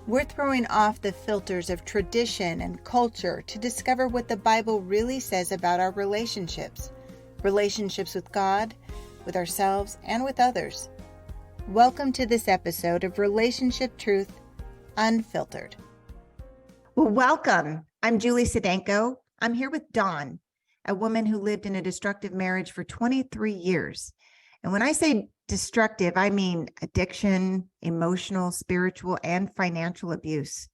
We're throwing off the filters of tradition and culture to discover what the Bible really says about our relationships with God, with ourselves, and with others. Welcome to this episode of Relationship Truth Unfiltered. Well, welcome. I'm Julie Sedenko. I'm here with Dawn, a woman who lived in a destructive marriage for 23 years. And when I say destructive, I mean addiction, emotional, spiritual, and financial abuse.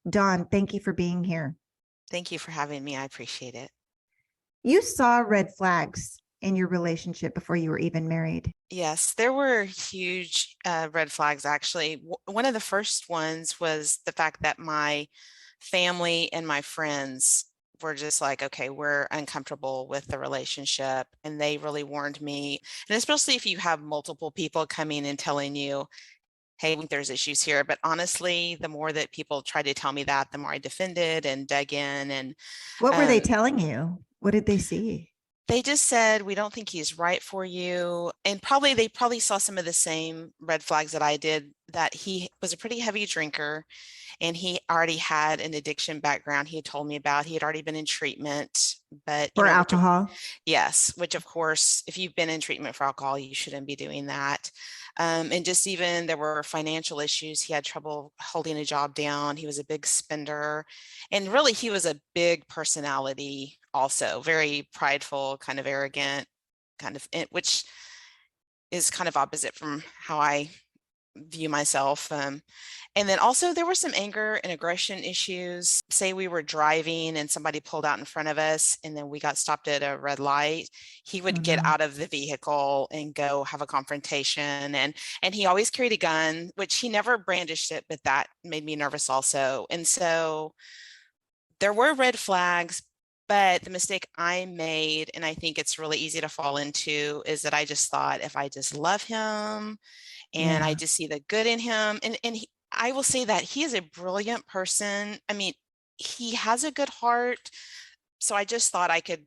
Dawn, thank you for being here. Thank you for having me. I appreciate it. You saw red flags in your relationship before you were even married. Yes, there were huge red flags, actually. One of the first ones was the fact that my family and my friends were just like, okay, we're uncomfortable with the relationship. And they really warned me. And especially if you have multiple people coming and telling you, hey, there's issues here. But honestly, the more that people tried to tell me that, the more I defended and dug in. And what were they telling you? What did they see? They just said, we don't think he's right for you. And they probably saw some of the same red flags that I did, that he was a pretty heavy drinker and he already had an addiction background. He had told me about, he had already been in treatment, but for alcohol. Yes. Which of course, if you've been in treatment for alcohol, you shouldn't be doing that. And just even there were financial issues. He had trouble holding a job down. He was a big spender. And really, he was a big personality also, very prideful, kind of arrogant, which is kind of opposite from how I view myself. And then also there were some anger and aggression issues. Say we were driving and somebody pulled out in front of us and then we got stopped at a red light. He would get out of the vehicle and go have a confrontation. And he always carried a gun, which he never brandished it, but that made me nervous also. And so there were red flags, but the mistake I made, and I think it's really easy to fall into, is that I just thought if I just love him and I just see the good in him, I will say that he is a brilliant person. I mean, he has a good heart. So I just thought I could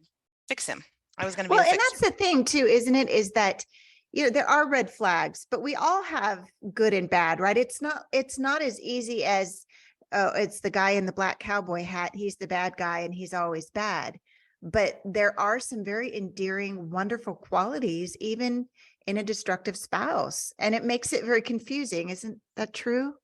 fix him. I was going to be and that's the thing too, isn't it? Is that, there are red flags, but we all have good and bad, right? It's not as easy as, it's the guy in the black cowboy hat. He's the bad guy and he's always bad. But there are some very endearing, wonderful qualities, even in a destructive spouse. And it makes it very confusing. Isn't that true?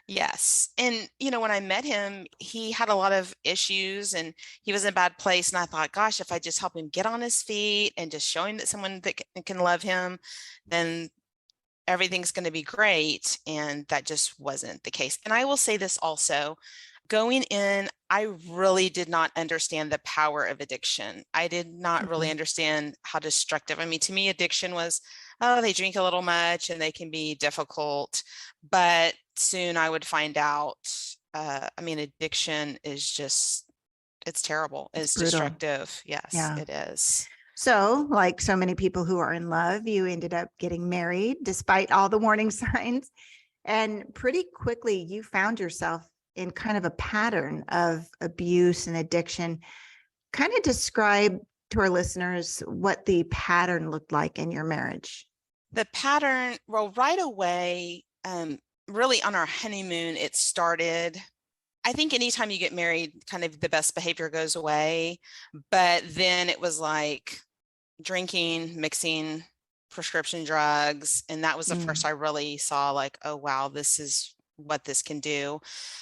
Yes. And, when I met him, he had a lot of issues and he was in a bad place. And I thought, gosh, if I just help him get on his feet and just show him that someone that can love him, then everything's going to be great. And that just wasn't the case. And I will say this also. Going in, I really did not understand the power of addiction. I did not really understand how destructive. I mean, to me, addiction was, they drink a little much and they can be difficult. But soon I would find out, addiction is just, it's terrible. It's destructive. Yes, It is. So, like so many people who are in love, you ended up getting married despite all the warning signs. And pretty quickly you found yourself in kind of a pattern of abuse and addiction. Kind of describe to our listeners what the pattern looked like in your marriage. The pattern, well, right away, really on our honeymoon, it started. I think anytime you get married, kind of the best behavior goes away. But then it was like drinking, mixing prescription drugs. And that was the first I really saw, like, oh, wow, this is what this can do.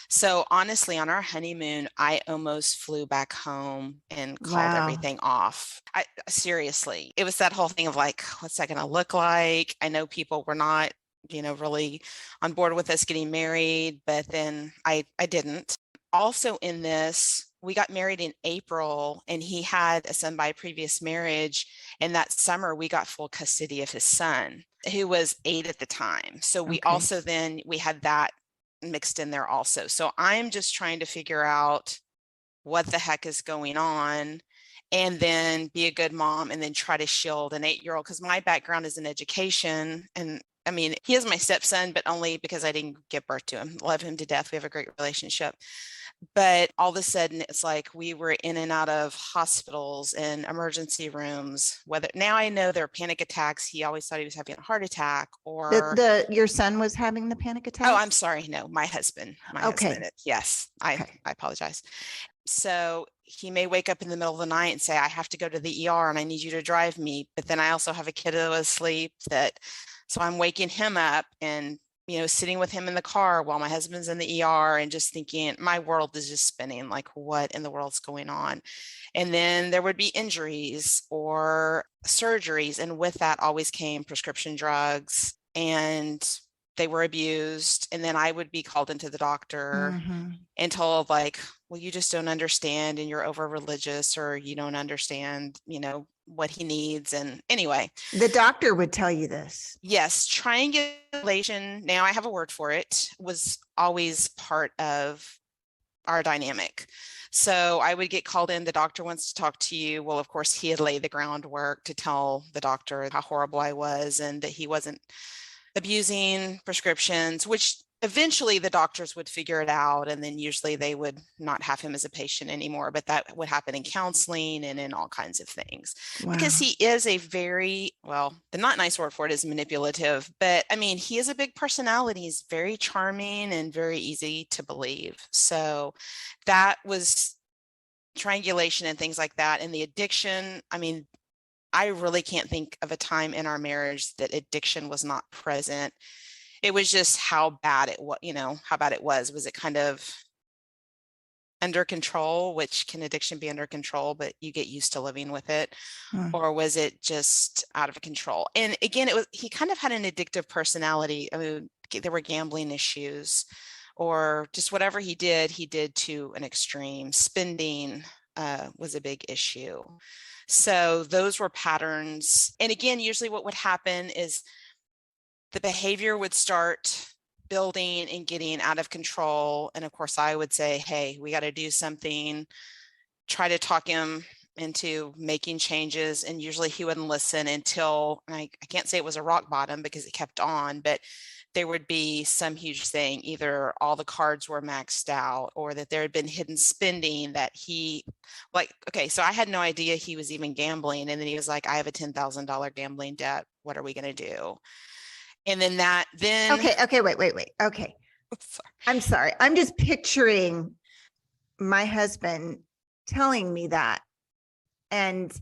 So honestly, on our honeymoon, I almost flew back home and called everything off. Seriously, it was that whole thing of like, what's that going to look like? I know people were not, really on board with us getting married, but then I didn't. Also in this, we got married in April and he had a son by a previous marriage. And that summer we got full custody of his son, who was 8 at the time. So we also we had that mixed in there also. So I'm just trying to figure out what the heck is going on and then be a good mom and then try to shield an 8-year-old, because my background is in education. And I mean, he is my stepson, but only because I didn't give birth to him. Love him to death. We have a great relationship. But all of a sudden it's like we were in and out of hospitals and emergency rooms. Whether now I know there are panic attacks. He always thought he was having a heart attack, or Your son was having the panic oh, attack? I'm sorry. No, my husband. Okay. Yes, I Okay. apologize. So he may wake up in the middle of the night and say, I have to go to the ER and I need you to drive me. But then I also have a kiddo asleep so I'm waking him up and, sitting with him in the car while my husband's in the ER and just thinking my world is just spinning, like what in the world's going on? And then there would be injuries or surgeries. And with that always came prescription drugs, and they were abused. And then I would be called into the doctor and told like, well, you just don't understand and you're over religious, or you don't understand, what he needs. And anyway, the doctor would tell you this. Yes, triangulation, now I have a word for it, was always part of our dynamic. So I would get called in, the doctor wants to talk to you. Well, of course, he had laid the groundwork to tell the doctor how horrible I was and that he wasn't abusing prescriptions, which eventually the doctors would figure it out. And then usually they would not have him as a patient anymore, but that would happen in counseling and in all kinds of things. Wow. Because he is a very, well, the not nice word for it is manipulative, but I mean, he is a big personality. He's very charming and very easy to believe. So that was triangulation and things like that. And the addiction, I mean, I really can't think of a time in our marriage that addiction was not present. It was just how bad it was, how bad it was. Was it kind of under control, which can addiction be under control, but you get used to living with it? Or was it just out of control? And again, he kind of had an addictive personality. I mean, there were gambling issues, or just whatever he did to an extreme. Spending was a big issue. So those were patterns. And again, usually what would happen is the behavior would start building and getting out of control. And of course, I would say, hey, we got to do something, try to talk him into making changes. And usually he wouldn't listen until, I can't say it was a rock bottom because it kept on, but there would be some huge thing, either all the cards were maxed out or that there had been hidden spending that he okay, so I had no idea he was even gambling. And then he was like, I have a $10,000 gambling debt. What are we going to do? And then Okay, wait. Okay. Sorry. I'm sorry. I'm just picturing my husband telling me that. And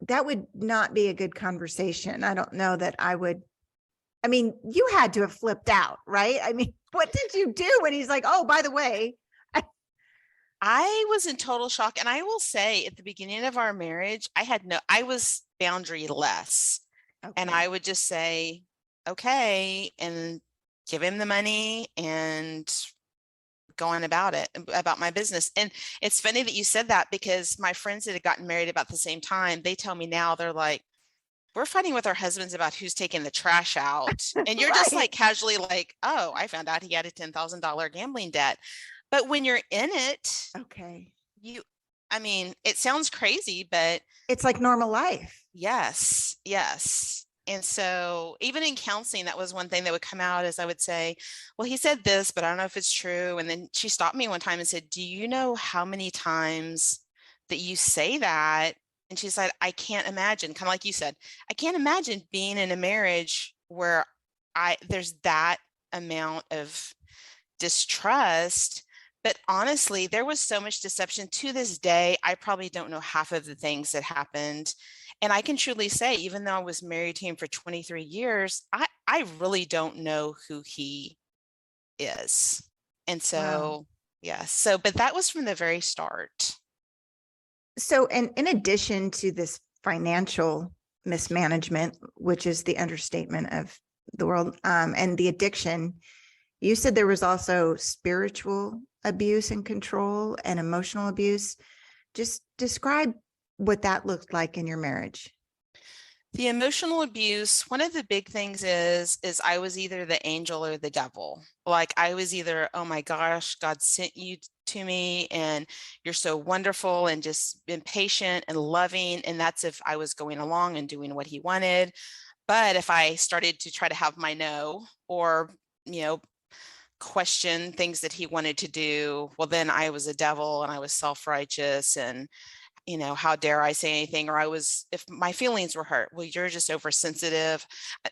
that would not be a good conversation. I don't know that I would. I mean, you had to have flipped out, right? I mean, what did you do when he's like, oh, by the way? I was in total shock. And I will say at the beginning of our marriage, I was boundaryless. Okay. And I would just say, okay, and give him the money and go on about my business. And it's funny that you said that, because my friends that had gotten married about the same time, they tell me now, they're like, we're fighting with our husbands about who's taking the trash out. And you're right. Just like casually like, oh, I found out he had a $10,000 gambling debt. But when you're in it, okay, I mean, it sounds crazy, but it's like normal life. Yes. And so even in counseling, that was one thing that would come out, as I would say, well, he said this, but I don't know if it's true. And then she stopped me one time and said, do you know how many times that you say that? And she said, I can't imagine, kind of like you said, I can't imagine being in a marriage where there's that amount of distrust. But honestly, there was so much deception. To this day, I probably don't know half of the things that happened. And I can truly say, even though I was married to him for 23 years, I really don't know who he is. And so, wow. Yeah. So, but that was from the very start. So, and in addition to this financial mismanagement, which is the understatement of the world, and the addiction, you said there was also spiritual abuse and control and emotional abuse. Just describe what that looked like in your marriage. The emotional abuse, one of the big things is I was either the angel or the devil. Like I was either, oh my gosh, God sent you to me and you're so wonderful and just been patient and loving. And that's if I was going along and doing what he wanted. But if I started to try to have my no, or, question things that he wanted to do, well, then I was a devil and I was self-righteous and, how dare I say anything? Or if my feelings were hurt, well, you're just oversensitive.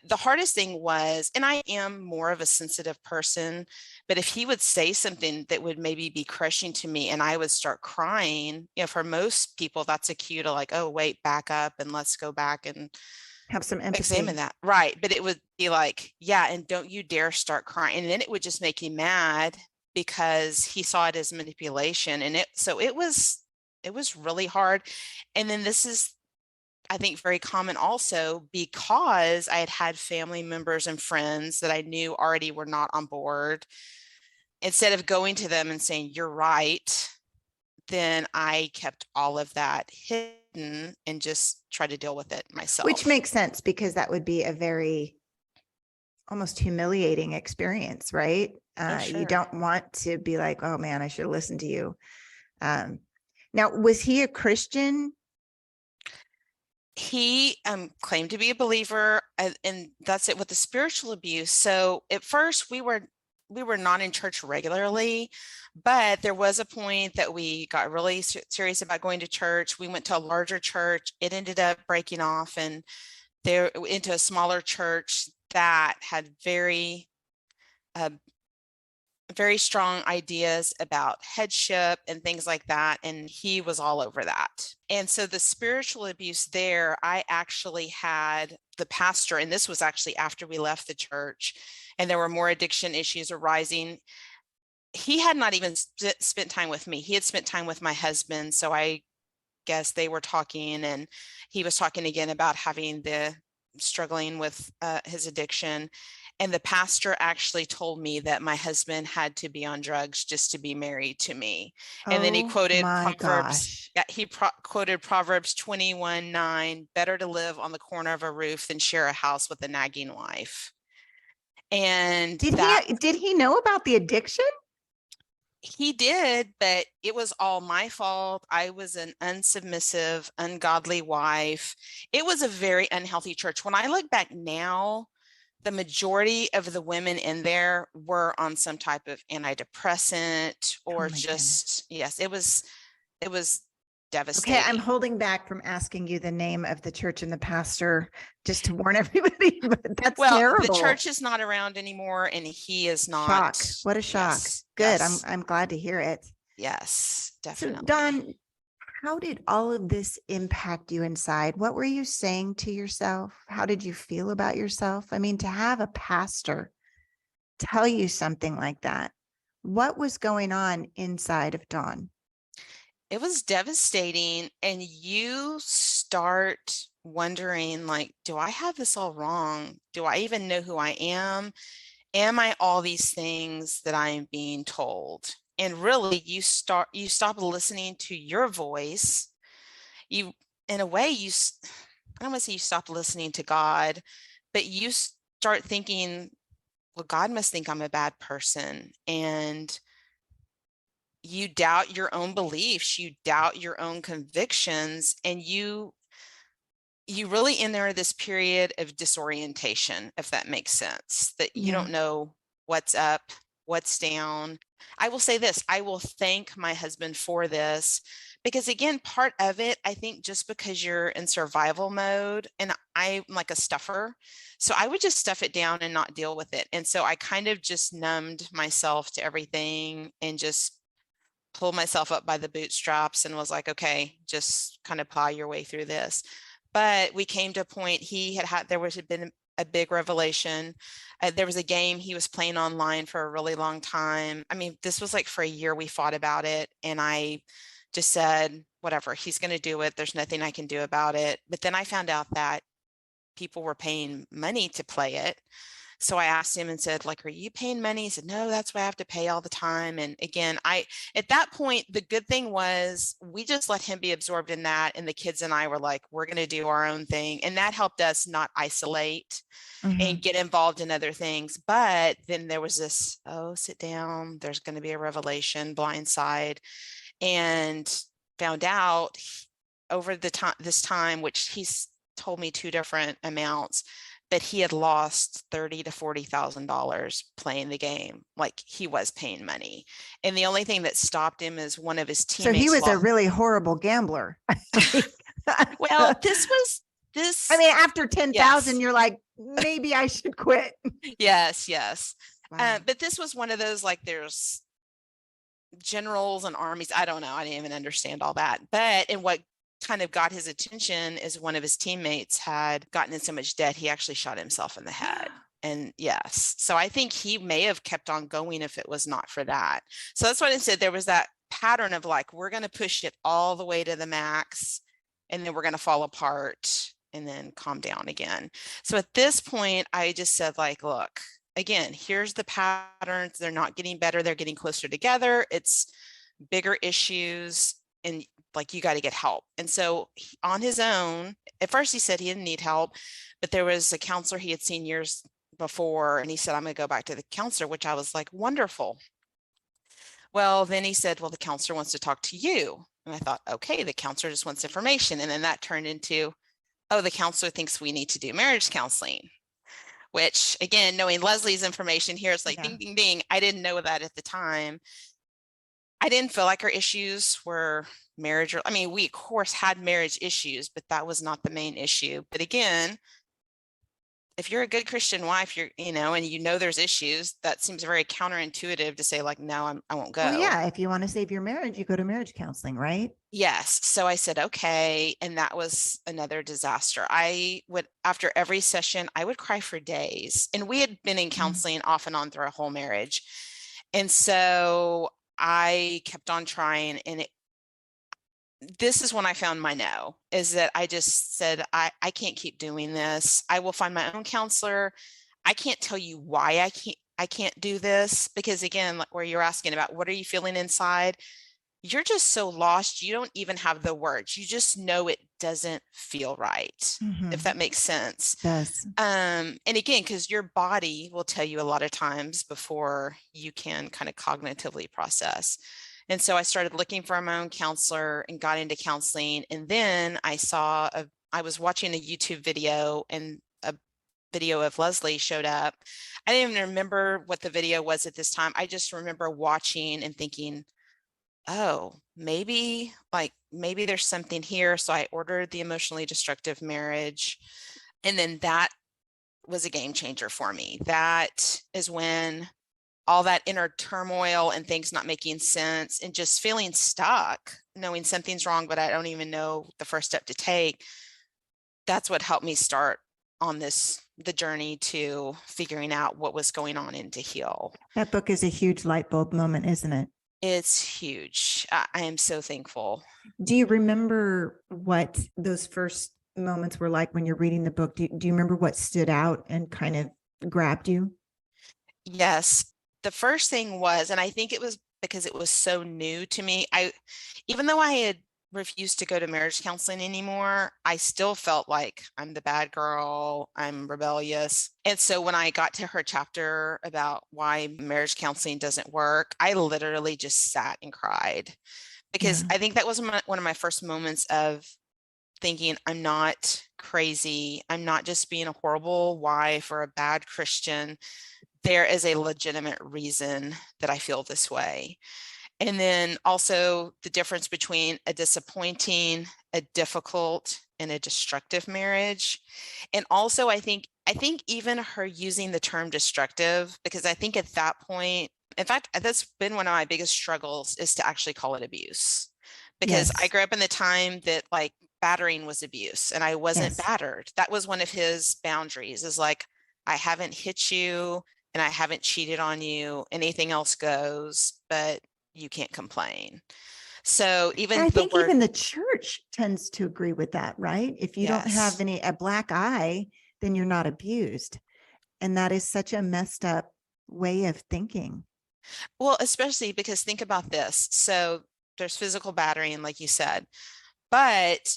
The hardest thing was, and I am more of a sensitive person, but if he would say something that would maybe be crushing to me and I would start crying, for most people, that's a cue to like, oh, wait, back up and let's go back and Have some examine empathy. that. Right. But it would be like, yeah, and don't you dare start crying. And then it would just make you mad because he saw it as manipulation. And it was really hard. And then this is, I think, very common also because I had had family members and friends that I knew already were not on board. Instead of going to them and saying, you're right, then I kept all of that hidden and just tried to deal with it myself. Which makes sense because that would be a very almost humiliating experience, right? Sure. You don't want to be like, oh man, I should have listened to you. Now, was he a Christian? He claimed to be a believer, and that's it with the spiritual abuse. So at first we were not in church regularly, but there was a point that we got really serious about going to church. We went to a larger church. It ended up breaking off and there into a smaller church that had very strong ideas about headship and things like that. And he was all over that. And so the spiritual abuse there, I actually had the pastor, and this was actually after we left the church, and there were more addiction issues arising. He had not even spent time with me. He had spent time with my husband. So I guess they were talking, and he was talking again about struggling with his addiction. And the pastor actually told me that my husband had to be on drugs just to be married to me. And then he quoted Proverbs. Yeah, he quoted Proverbs 21:9, better to live on the corner of a roof than share a house with a nagging wife. And did he know about the addiction? He did, but it was all my fault. I was an unsubmissive, ungodly wife. It was a very unhealthy church. When I look back now, the majority of the women in there were on some type of antidepressant or just, yes, it was devastating. Okay, I'm holding back from asking you the name of the church and the pastor just to warn everybody, but that's terrible. The church is not around anymore and he is not. Shock. What a shock. Yes, good. Yes. I'm glad to hear it. Yes, definitely. So Dawn, how did all of this impact you inside? What were you saying to yourself? How did you feel about yourself? I mean, to have a pastor tell you something like that, what was going on inside of Dawn? It was devastating. And you start wondering, like, do I have this all wrong? Do I even know who I am? Am I all these things that I am being told? And really, you stop listening to your voice. In a way, I don't want to say you stop listening to God, but you start thinking, well, God must think I'm a bad person. And you doubt your own beliefs, you doubt your own convictions, and you really enter this period of disorientation, if that makes sense, that you don't know what's up, what's down. I will say this, I will thank my husband for this, because again, part of it, I think just because you're in survival mode, and I'm like a stuffer, so I would just stuff it down and not deal with it. And so I kind of just numbed myself to everything and just pulled myself up by the bootstraps and was like, okay, just kind of plow your way through this. But we came to a point, there had been a big revelation. There was a game he was playing online for a really long time. I mean, this was like for a year we fought about it. And I just said, whatever, he's going to do it. There's nothing I can do about it. But then I found out that people were paying money to play it. So I asked him and said, like, are you paying money? He said, no, that's what I have to pay all the time. And again, at that point, the good thing was we just let him be absorbed in that. And the kids and I were like, we're going to do our own thing. And that helped us not isolate and get involved in other things. But then there was this, oh, sit down. There's going to be a revelation, blindside, and found out over this time, which he's told me 2 different amounts, but he had lost $30,000 to $40,000 playing the game. Like, he was paying money. And the only thing that stopped him is one of his So he teammates was a lost. really horrible gambler. Well, this, I mean, after 10,000, yes, you're like, maybe I should quit. yes. Wow. But this was one of those, like, there's generals and armies. I don't know. I didn't even understand all that. And what kind of got his attention is one of his teammates had gotten in so much debt, he actually shot himself in the head. And yes, so I think he may have kept on going if it was not for that. So that's what I said. There was that pattern of like, we're going to push it all the way to the max, and then we're going to fall apart and then calm down again. So at this point, I just said, like, look, again, here's the patterns. They're not getting better. They're getting closer together. It's bigger issues, and like, you got to get help. And so on his own, at first he said he didn't need help, but there was a counselor he had seen years before, and he said, I'm going to go back to the counselor, which I was like, wonderful. Well, then he said, well, the counselor wants to talk to you. And I thought, okay, the counselor just wants information. And then that turned into, oh, the counselor thinks we need to do marriage counseling, which, again, knowing Leslie's information here, it's like, Yeah. ding, ding, ding. I didn't know that at the time. I didn't feel like our issues were marriage. I mean, we of course had marriage issues, but that was not the main issue. But again, if you're a good Christian wife, and there's issues, that seems very counterintuitive to say, like, no, I won't go. Well, yeah. If you want to save your marriage, you go to marriage counseling, right? Yes. So I said, okay. And that was another disaster. I would, after every session, I would cry for days. And we had been in counseling off and on through our whole marriage. And so I kept on trying, and this is when I found my no, is that I just said, I can't keep doing this. I will find my own counselor. I can't tell you why I can't do this, because again, like where you're asking about what are you feeling inside, you're just so lost. You don't even have the words. You just know it doesn't feel right, if that makes sense. Yes. And again, because your body will tell you a lot of times before you can kind of cognitively process. And so I started looking for my own counselor and got into counseling. And then I was watching a YouTube video, and a video of Leslie showed up. I didn't even remember what the video was at this time. I just remember watching and thinking, oh, maybe there's something here. So I ordered the Emotionally Destructive Marriage. And then that was a game changer for me. That is when all that inner turmoil and things not making sense and just feeling stuck, knowing something's wrong, but I don't even know the first step to take. That's what helped me start on the journey to figuring out what was going on and to heal. That book is a huge light bulb moment, isn't it? It's huge. I am so thankful. Do you remember what those first moments were like when you're reading the book? Do you remember what stood out and kind of grabbed you? Yes. The first thing was, and I think it was because it was so new to me, even though I had refused to go to marriage counseling anymore, I still felt like I'm the bad girl, I'm rebellious. And so when I got to her chapter about why marriage counseling doesn't work, I literally just sat and cried, because I think that was one of my first moments of thinking, I'm not crazy. I'm not just being a horrible wife or a bad Christian. There is a legitimate reason that I feel this way. And then also the difference between a disappointing, a difficult, and a destructive marriage. And also I think even her using the term destructive, because I think at that point, in fact, that's been one of my biggest struggles, is to actually call it abuse. Because I grew up in the time that like battering was abuse, and I wasn't battered. That was one of his boundaries, is like, I haven't hit you and I haven't cheated on you. Anything else goes, but you can't complain. So even I think even the church tends to agree with that, right? If you don't have a black eye, then you're not abused. And that is such a messed up way of thinking. Well, especially because think about this. So there's physical battering, like you said, but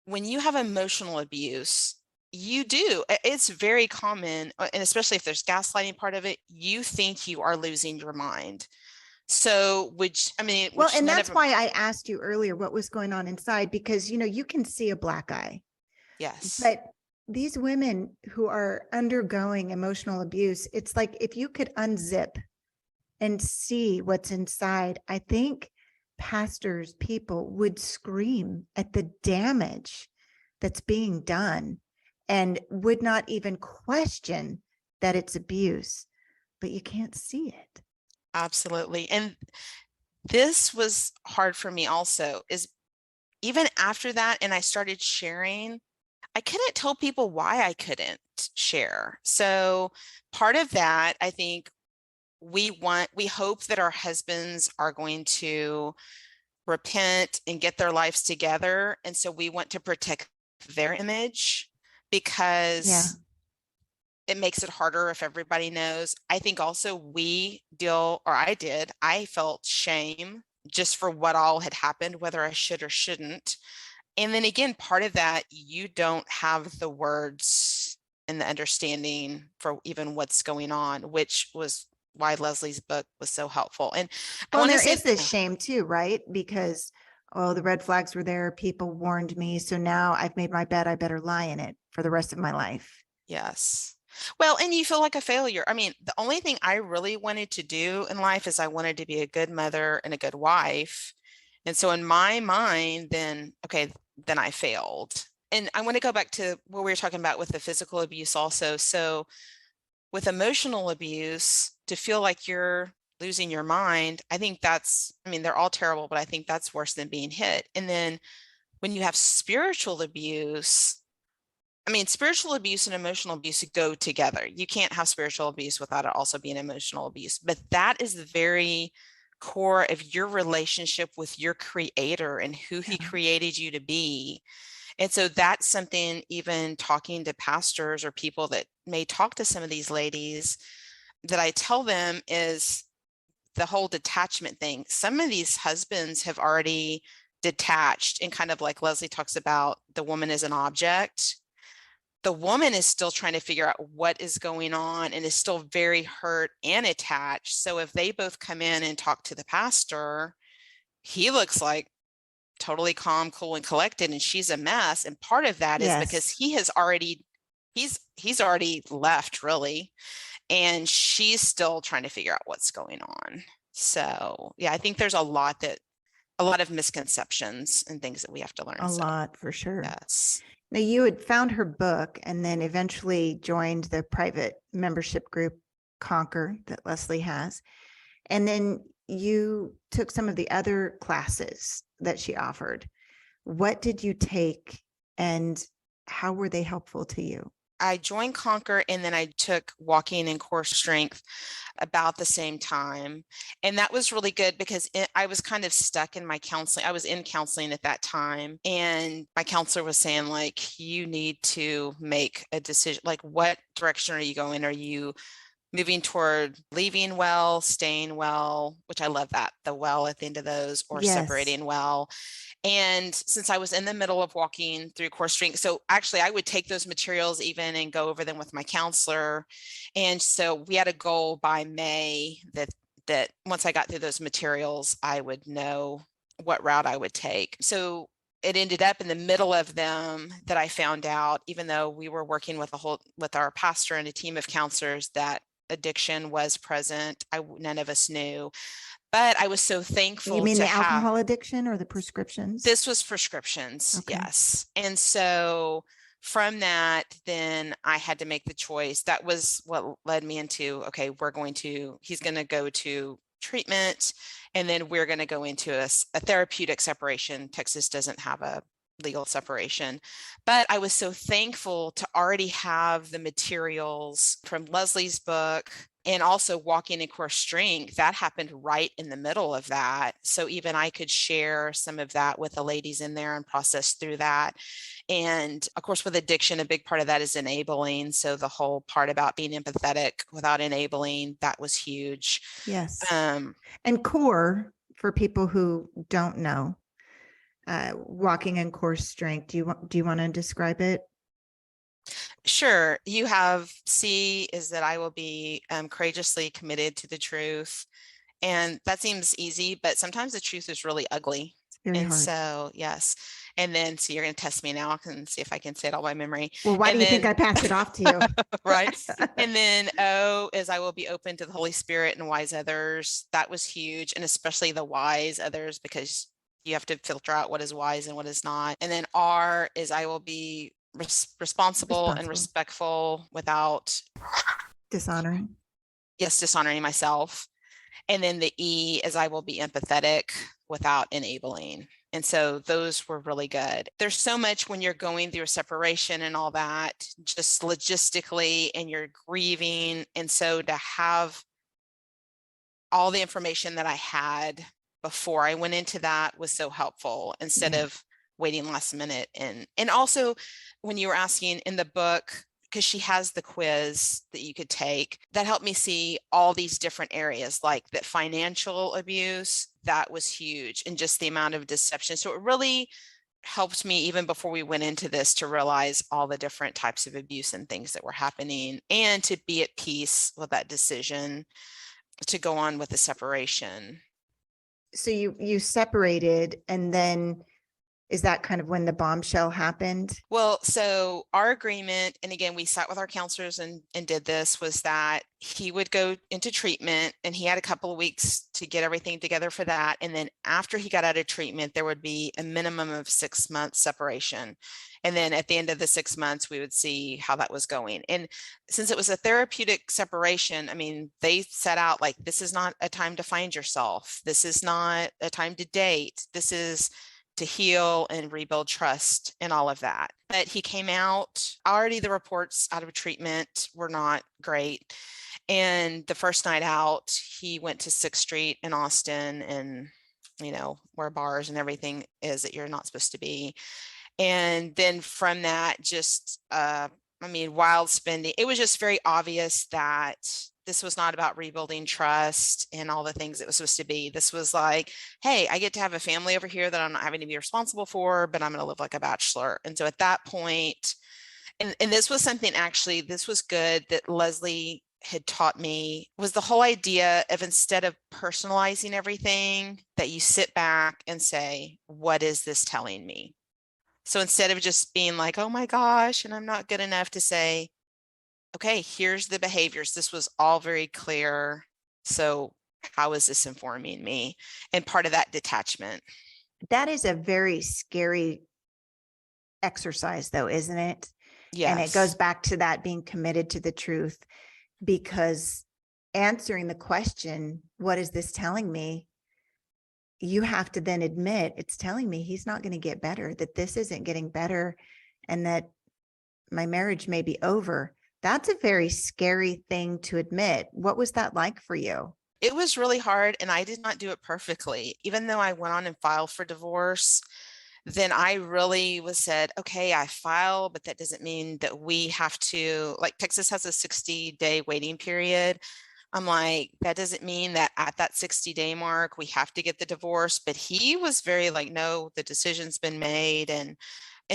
when you have emotional abuse, it's very common, and especially if there's gaslighting part of it, you think you are losing your mind. So, and that's why I asked you earlier what was going on inside, because, you can see a black eye. Yes. But these women who are undergoing emotional abuse, it's like if you could unzip and see what's inside, I think pastors, people would scream at the damage that's being done and would not even question that it's abuse, but you can't see it. Absolutely. And this was hard for me also, is even after that, and I started sharing, I couldn't tell people why I couldn't share. So part of that, I think we hope that our husbands are going to repent and get their lives together. And so we want to protect their image Yeah. because it makes it harder if everybody knows. I think also I felt shame just for what all had happened, whether I should or shouldn't. And then again, part of that, you don't have the words and the understanding for even what's going on, which was why Leslie's book was so helpful. And I Well, and want to there say, is this shame too, right? Because, oh, the red flags were there. People warned me. So now I've made my bed. I better lie in it for the rest of my life. yes. Well, and you feel like a failure. I mean, the only thing I really wanted to do in life is I wanted to be a good mother and a good wife. And so in my mind, then, okay, then I failed. And I want to go back to what we were talking about with the physical abuse also. So with emotional abuse, to feel like you're losing your mind, I think I mean, they're all terrible, but I think that's worse than being hit. And then when you have spiritual abuse, I mean, spiritual abuse and emotional abuse go together. You can't have spiritual abuse without it also being emotional abuse. But that is the very core of your relationship with your creator and who he created you to be. And so that's something, even talking to pastors or people that may talk to some of these ladies, that I tell them is the whole detachment thing. Some of these husbands have already detached, and kind of like Leslie talks about, the woman as an object. The woman is still trying to figure out what is going on and is still very hurt and attached. So if they both come in and talk to the pastor, he looks like totally calm, cool, and collected, and she's a mess. And part of that is because Yes. he's already left, really, and she's still trying to figure out what's going on. So yeah, I think there's a lot of misconceptions and things that we have to learn. A So lot for sure. yes. Now, you had found her book and then eventually joined the private membership group Conquer that Leslie has. And then you took some of the other classes that she offered. What did you take and how were they helpful to you? I joined Conquer, and then I took walking and core strength about the same time. And that was really good because I was kind of stuck in my counseling. I was in counseling at that time. And my counselor was saying, like, you need to make a decision. Like, what direction are you going? Are you moving toward leaving well, staying well, which I love that, the well at the end of those, or Yes. separating well. And since I was in the middle of walking through core strength, so actually I would take those materials even and go over them with my counselor. And so we had a goal by May that once I got through those materials, I would know what route I would take. So it ended up in the middle of them that I found out, even though we were working with our pastor and a team of counselors, that addiction was present. None of us knew. But I was so You thankful mean to the have. alcohol addiction or the prescriptions? This was prescriptions, Okay. yes. And so from that, then I had to make the choice. That was what led me into, okay, he's going to go to treatment, and then we're going to go into a therapeutic separation. Texas doesn't have a legal separation. But I was so thankful to already have the materials from Leslie's book, and also walking in core strength. That happened right in the middle of that. So even I could share some of that with the ladies in there and process through that. And of course, with addiction, a big part of that is enabling. So the whole part about being empathetic without enabling, that was huge. Yes. And core, for people who don't know, walking in core strength, do you want to describe it? Sure. You have C is that I will be courageously committed to the truth. And that seems easy, but sometimes the truth is really ugly. Very And hard. so, yes. And then, so you're going to test me now and see if I can say it all by memory. Well, why And do you think then, I passed it off to you? right. And then O is I will be open to the Holy Spirit and wise others. That was huge. And especially the wise others, because you have to filter out what is wise and what is not. And then R is I will be responsible and respectful without dishonoring. Yes, dishonoring myself. And then the E is I will be empathetic without enabling. And so those were really good. There's so much when you're going through a separation and all that, just logistically, and you're grieving. And so to have all the information that I had before I went into that was so helpful instead of waiting last minute. And also when you were asking in the book, because she has the quiz that you could take, that helped me see all these different areas, like that financial abuse, that was huge, and just the amount of deception. So it really helped me even before we went into this to realize all the different types of abuse and things that were happening, and to be at peace with that decision to go on with the separation. So you separated, and then is that kind of when the bombshell happened? Well, so our agreement, and again, we sat with our counselors and did this, was that he would go into treatment, and he had a couple of weeks to get everything together for that. And then after he got out of treatment, there would be a minimum of 6 months separation. And then at the end of the 6 months, we would see how that was going. And since it was a therapeutic separation, I mean, they set out like, this is not a time to find yourself. This is not a time to date. This is to heal and rebuild trust and all of that. But he came out, already the reports out of treatment were not great. And the first night out, he went to 6th Street in Austin, and, you know, where bars and everything is that you're not supposed to be. And then from that, just, wild spending. It was just very obvious that this was not about rebuilding trust and all the things it was supposed to be. This was like, hey, I get to have a family over here that I'm not having to be responsible for, but I'm going to live like a bachelor. And so at that point, and this was something, actually, this was good that Leslie had taught me, was the whole idea of, instead of personalizing everything, that you sit back and say, what is this telling me? So instead of just being like, oh my gosh, and I'm not good enough, to say, okay, here's the behaviors. This was all very clear. So how is this informing me? And part of that detachment. That is a very scary exercise, though, isn't it? Yes. And it goes back to that being committed to the truth, because answering the question, what is this telling me? You have to then admit, it's telling me he's not going to get better, that this isn't getting better, and that my marriage may be over. That's a very scary thing to admit. What was that like for you? It was really hard, and I did not do it perfectly. Even though I went on and filed for divorce, then I really was said, okay, I file, but that doesn't mean that we have to, like, Texas has a 60-day waiting period. I'm like, that doesn't mean that at that 60-day mark, we have to get the divorce. But he was very like, no, the decision's been made. And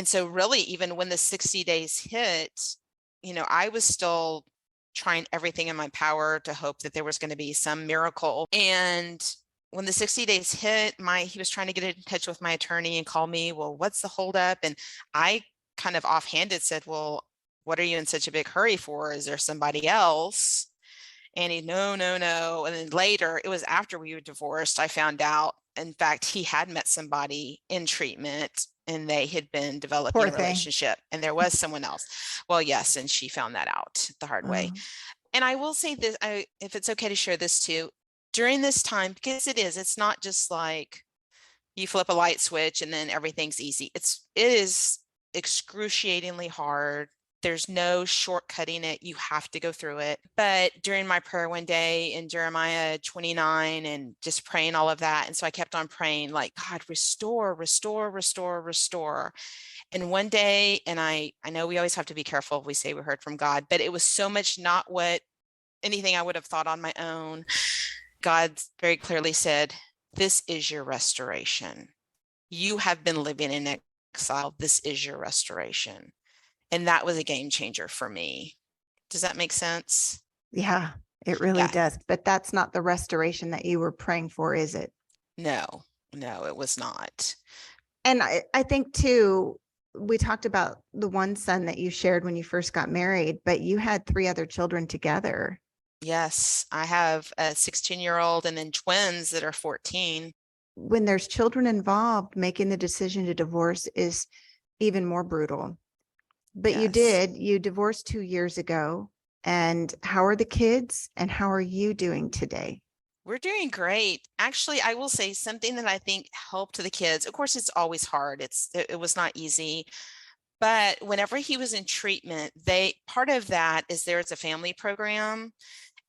so really, even when the 60 days hit, you know, I was still trying everything in my power to hope that there was going to be some miracle. And when the 60 days hit, he was trying to get in touch with my attorney and call me, well, what's the holdup? And I kind of offhanded said, well, what are you in such a big hurry for? Is there somebody else? And he, no. And then later, it was after we were divorced, I found out, in fact, he had met somebody in treatment, and they had been developing a relationship, and there was someone else. Well, yes. And she found that out the hard way. And I will say this, if it's okay to share this too, during this time, because it's not just like you flip a light switch and then everything's easy. It is excruciatingly hard. There's no shortcutting it. You have to go through it. But during my prayer one day in Jeremiah 29, and just praying all of that. And so I kept on praying, like, God, restore. And one day, and I know we always have to be careful if we say we heard from God, but it was so much not what anything I would have thought on my own. God very clearly said, this is your restoration. You have been living in exile. This is your restoration. And that was a game changer for me. Does that make sense? Yeah, it really does. But that's not the restoration that you were praying for, is it? No, it was not. And I think too, we talked about the one son that you shared when you first got married, but you had 3 other children together. Yes, I have a 16-year-old and then twins that are 14. When there's children involved, making the decision to divorce is even more brutal. But Yes. you divorced 2 years ago. And how are the kids and how are you doing today? We're doing great. Actually, I will say something that I think helped the kids. Of course, it's always hard. It was not easy. But whenever he was in treatment, part of that is there's a family program.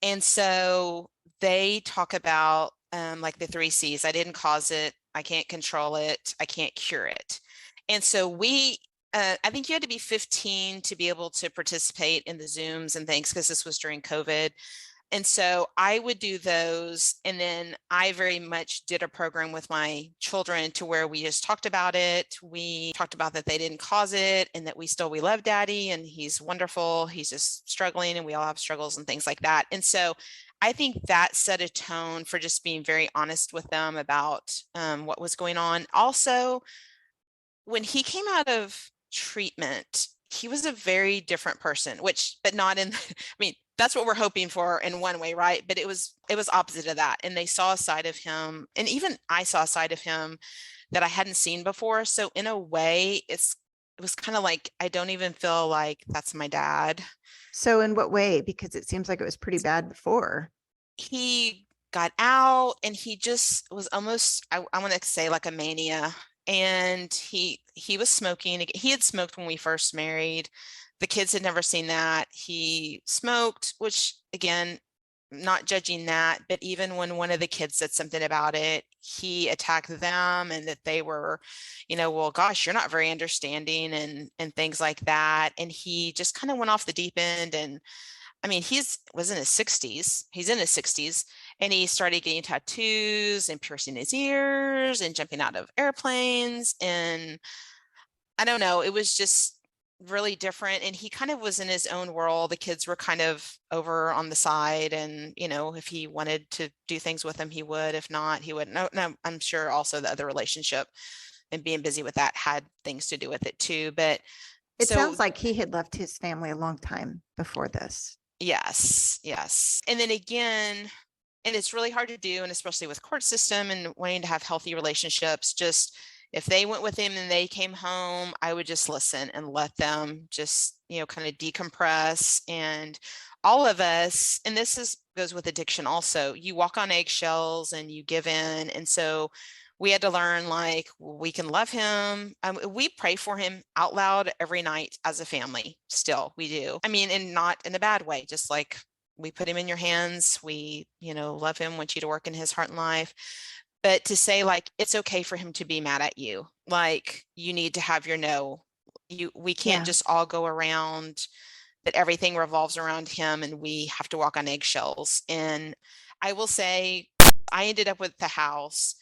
And so they talk about like the 3 C's. I didn't cause it. I can't control it. I can't cure it. And so I think you had to be 15 to be able to participate in the Zooms and things because this was during COVID. And so I would do those. And then I very much did a program with my children to where we just talked about it. We talked about that they didn't cause it and that we love daddy and he's wonderful. He's just struggling and we all have struggles and things like that. And so I think that set a tone for just being very honest with them about what was going on. Also, when he came out of treatment, he was a very different person, but not in, I mean, that's what we're hoping for in one way, right? But it was opposite of that. And they saw a side of him, and even I saw a side of him that I hadn't seen before. So in a way, it was kind of like, I don't even feel like that's my dad. So in what way? Because it seems like it was pretty bad before. He got out and he just was almost, I want to say like a mania. And he was smoking. He had smoked when we first married. The kids had never seen that. He smoked, which again, not judging that, but even when one of the kids said something about it, he attacked them and that they were, well, gosh, you're not very understanding and things like that. And he just kind of went off the deep end. And I mean, was in his 60s. He's in his 60s and he started getting tattoos and piercing his ears and jumping out of airplanes. And I don't know, it was just really different. And he kind of was in his own world. The kids were kind of over on the side. And, if he wanted to do things with them, he would. If not, he wouldn't. No, I'm sure also the other relationship and being busy with that had things to do with it too. But it sounds like he had left his family a long time before this. Yes. And then again, and it's really hard to do, and especially with court system and wanting to have healthy relationships, just if they went with him and they came home, I would just listen and let them just, kind of decompress. And all of us, and goes with addiction also, you walk on eggshells and you give in. And so we had to learn, like, we can love him. We pray for him out loud every night as a family. Still, we do. I mean, and not in a bad way, just like we put him in your hands. We, love him, want you to work in his heart and life. But to say, like, it's okay for him to be mad at you. Like, you need to have your no. We can't just all go around that everything revolves around him and we have to walk on eggshells. And I will say, I ended up with the house.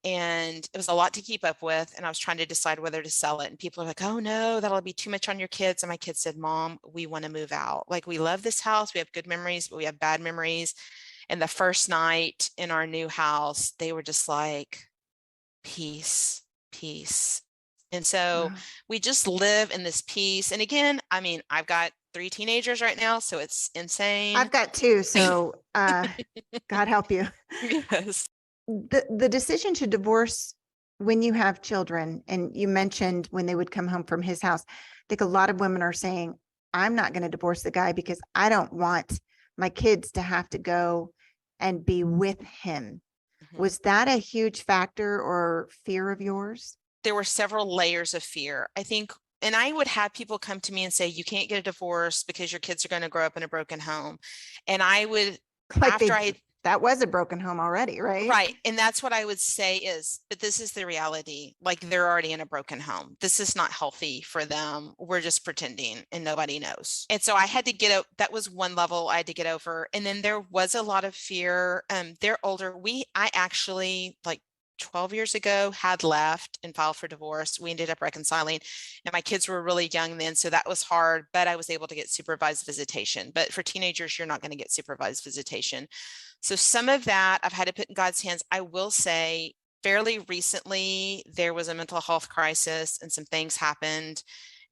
And it was a lot to keep up with. And I was trying to decide whether to sell it. And people are like, oh no, that'll be too much on your kids. And my kids said, Mom, we want to move out. Like, we love this house. We have good memories, but we have bad memories. And the first night in our new house, they were just like, peace. And so we just live in this peace. And again, I mean, I've got 3 teenagers right now, so it's insane. I've got 2. So God help you. Yes. The decision to divorce when you have children, and you mentioned when they would come home from his house, I think a lot of women are saying, I'm not going to divorce the guy because I don't want my kids to have to go and be with him. Mm-hmm. Was that a huge factor or fear of yours? There were several layers of fear, I think. And I would have people come to me and say, you can't get a divorce because your kids are going to grow up in a broken home. And I would, that was a broken home already, right? Right. And that's what I would say but this is the reality. Like, they're already in a broken home. This is not healthy for them. We're just pretending and nobody knows. And so I had to that was one level I had to get over. And then there was a lot of fear. They're older. I actually, like, 12 years ago, had left and filed for divorce. We ended up reconciling, and my kids were really young then, so that was hard, but I was able to get supervised visitation. But for teenagers, you're not going to get supervised visitation. So some of that I've had to put in God's hands. I will say fairly recently, there was a mental health crisis and some things happened.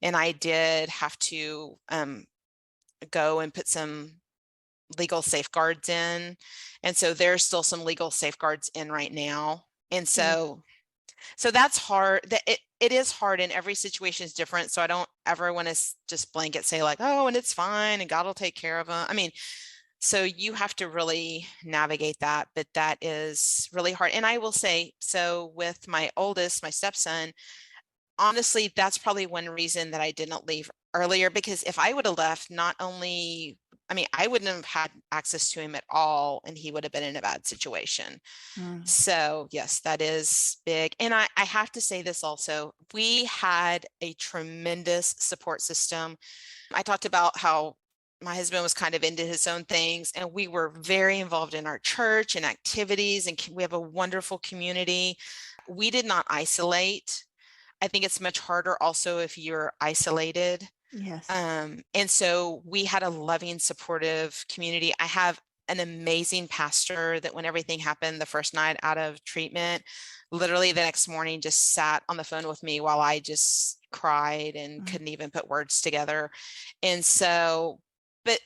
And I did have to go and put some legal safeguards in. And so there's still some legal safeguards in right now. And so that's hard. That it is hard, and every situation is different. So I don't ever want to just blanket say like, oh, and it's fine and God will take care of them. I mean, so you have to really navigate that, but that is really hard. And I will say, so with my oldest, my stepson, honestly, that's probably one reason that I didn't leave earlier, because if I would have left, not only, I mean, I wouldn't have had access to him at all, and he would have been in a bad situation. Mm. So yes, that is big. And I have to say this also, we had a tremendous support system. I talked about how my husband was kind of into his own things, and we were very involved in our church and activities, and we have a wonderful community. We did not isolate. I think it's much harder also if you're isolated. Yes. And so we had a loving, supportive community. I have an amazing pastor that when everything happened the first night out of treatment, literally the next morning just sat on the phone with me while I just cried and couldn't even put words together. And so, but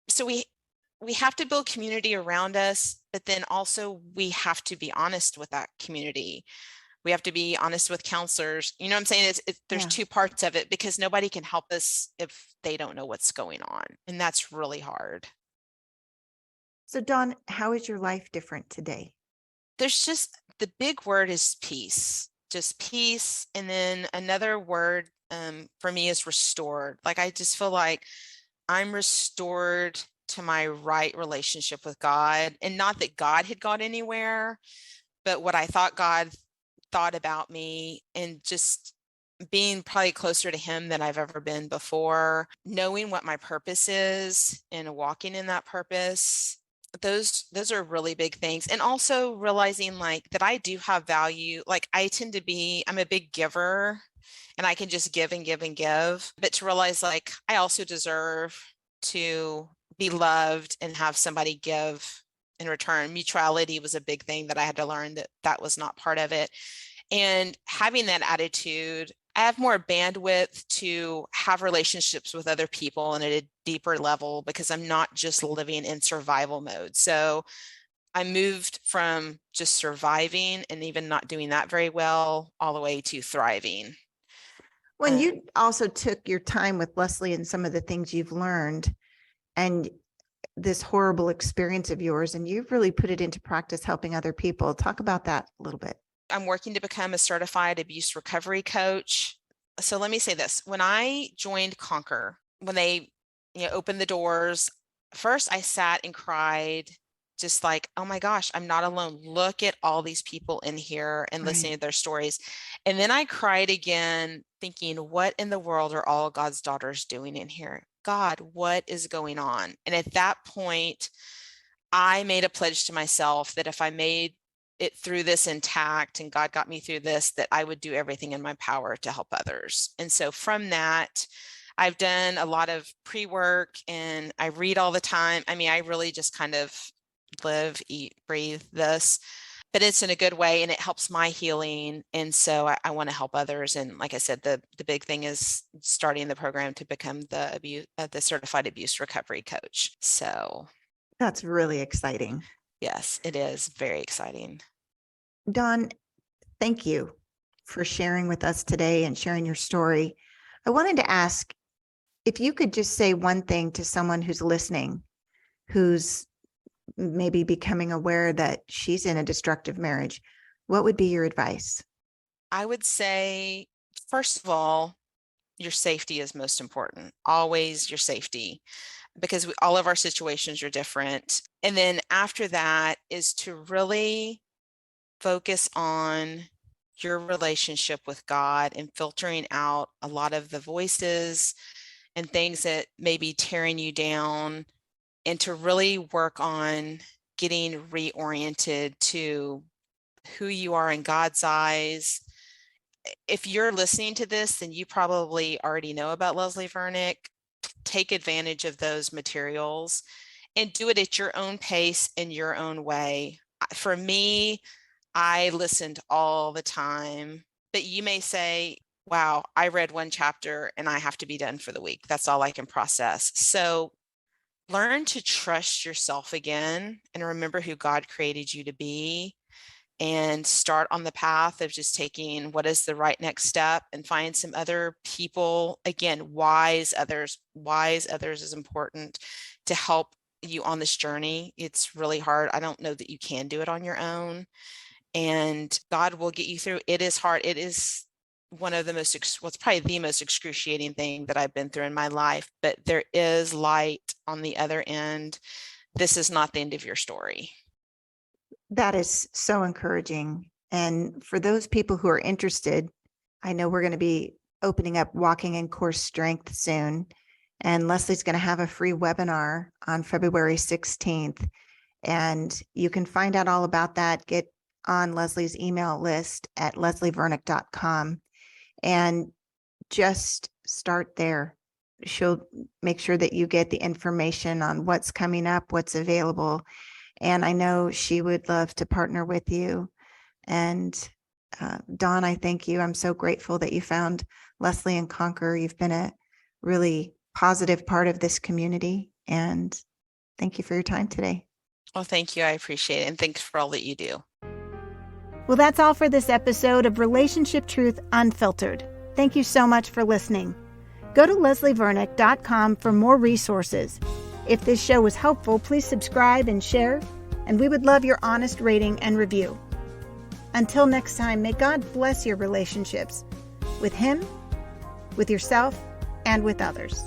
so we have to build community around us, but then also we have to be honest with that community. We have to be honest with counselors. You know what I'm saying? There's Yeah. two parts of it, because nobody can help us if they don't know what's going on. And that's really hard. So Dawn, how is your life different today? There's just, the big word is peace, just peace. And then another word for me is restored. Like, I just feel like I'm restored to my right relationship with God, and not that God had gone anywhere, but what I thought God thought about me, and just being probably closer to him than I've ever been before, knowing what my purpose is and walking in that purpose. Those are really big things. And also realizing like that I do have value. Like, I'm a big giver, and I can just give and give and give, but to realize like I also deserve to be loved and have somebody give in return. Mutuality was a big thing that I had to learn, that was not part of it. And having that attitude, I have more bandwidth to have relationships with other people and at a deeper level, because I'm not just living in survival mode. So I moved from just surviving and even not doing that very well, all the way to thriving. When you also took your time with Leslie and some of the things you've learned and this horrible experience of yours, and you've really put it into practice helping other people. Talk about that a little bit. I'm working to become a certified abuse recovery coach. So let me say this. When I joined Conquer, when they opened the doors, first I sat and cried, just like, oh my gosh, I'm not alone. Look at all these people in here and listening to their stories. And then I cried again, thinking, what in the world are all God's daughters doing in here? God, what is going on? And at that point, I made a pledge to myself that if I made it through this intact and God got me through this, that I would do everything in my power to help others. And so from that, I've done a lot of pre-work, and I read all the time. I mean, I really just kind of live, eat, breathe this, but it's in a good way, and it helps my healing. And so I want to help others. And like I said, the big thing is starting the program to become the certified abuse recovery coach. So that's really exciting. Yes, it is very exciting. Dawn, thank you for sharing with us today and sharing your story. I wanted to ask if you could just say one thing to someone who's listening, who's maybe becoming aware that she's in a destructive marriage. What would be your advice? I would say, first of all, your safety is most important. Always your safety, because all of our situations are different. And then after that is to really focus on your relationship with God and filtering out a lot of the voices and things that may be tearing you down, and to really work on getting reoriented to who you are in God's eyes. If you're listening to this, then you probably already know about Leslie Vernick. Take advantage of those materials and do it at your own pace in your own way. For me, I listened all the time. But you may say, wow, I read one chapter and I have to be done for the week. That's all I can process. So learn to trust yourself again and remember who God created you to be, and start on the path of just taking what is the right next step, and find some other people. Again, wise others is important to help you on this journey. It's really hard. I don't know that you can do it on your own, and God will get you through. It is hard. It is one of the most, well, it's probably the most excruciating thing that I've been through in my life, but there is light on the other end. This is not the end of your story. That is so encouraging. And for those people who are interested, I know we're going to be opening up Walking in Core Strength soon. And Leslie's going to have a free webinar on February 16th. And you can find out all about that. Get on Leslie's email list at leslievernick.com and just start there. She'll make sure that you get the information on what's coming up, what's available. And I know she would love to partner with you. And Dawn, I thank you. I'm so grateful that you found Leslie and Conquer. You've been a really positive part of this community. And thank you for your time today. Well, thank you. I appreciate it. And thanks for all that you do. Well, that's all for this episode of Relationship Truth Unfiltered. Thank you so much for listening. Go to leslievernick.com for more resources. If this show was helpful, please subscribe and share, and we would love your honest rating and review. Until next time, may God bless your relationships with Him, with yourself, and with others.